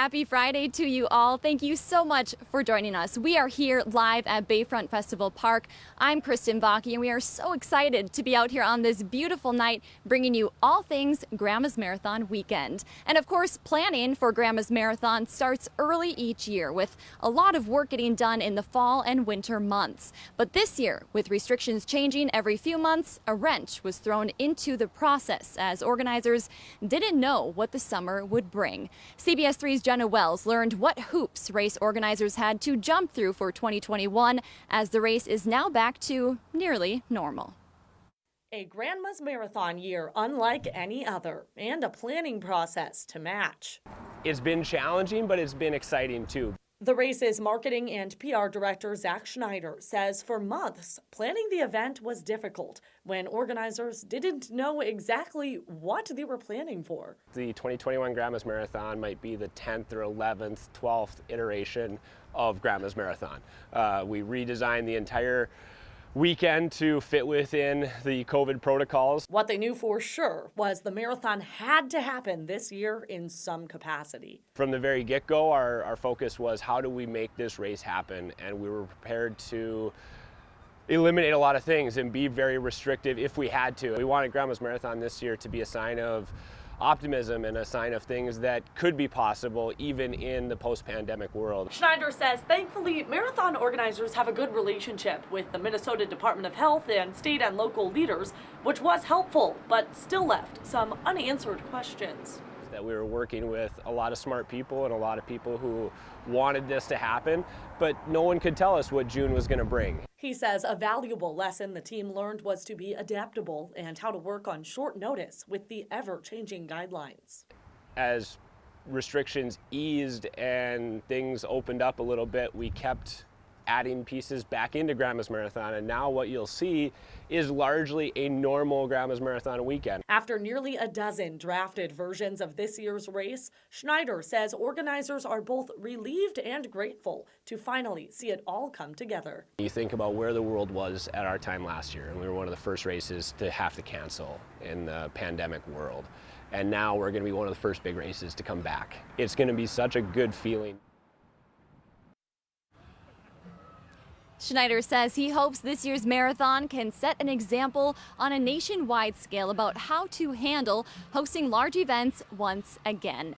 Happy Friday to you all. Thank you so much for joining us. We are here live at Bayfront Festival Park. I'm Kristen Bakke, and we are so excited to be out here on this beautiful night, bringing you all things Grandma's Marathon weekend. And of course, planning for Grandma's Marathon starts early each year, with a lot of work getting done in the fall and winter months. But this year, with restrictions changing every few months, a wrench was thrown into the process as organizers didn't know what the summer would bring. CBS 3's Jenna Wells learned what hoops race organizers had to jump through for 2021 as the race is now back to nearly normal. A Grandma's Marathon year unlike any other, and a planning process to match. It's been challenging, but it's been exciting too. The race's marketing and PR director, Zach Schneider, says for months, planning the event was difficult when organizers didn't know exactly what they were planning for. The 2021 Grandma's Marathon might be the 10th or 11th, 12th iteration of Grandma's Marathon. We redesigned the entire weekend to fit within the COVID protocols. What they knew for sure was the marathon had to happen this year in some capacity. From the very get-go, our focus was how do we make this race happen, and we were prepared to eliminate a lot of things and be very restrictive if we had to. We wanted Grandma's Marathon this year to be a sign of optimism and a sign of things that could be possible even in the post-pandemic world. Schneider says thankfully marathon organizers have a good relationship with the Minnesota Department of Health and state and local leaders, which was helpful but still left some unanswered questions. That we were working with a lot of smart people and a lot of people who wanted this to happen, but no one could tell us what June was going to bring. He says a valuable lesson the team learned was to be adaptable and how to work on short notice with the ever-changing guidelines. As restrictions eased and things opened up a little bit, we kept adding pieces back into Grandma's Marathon, and now what you'll see is largely a normal Grandma's Marathon weekend. After nearly a dozen drafted versions of this year's race, Schneider says organizers are both relieved and grateful to finally see it all come together. You think about where the world was at our time last year, and we were one of the first races to have to cancel in the pandemic world. And now we're going to be one of the first big races to come back. It's going to be such a good feeling. Schneider says he hopes this year's marathon can set an example on a nationwide scale about how to handle hosting large events once again.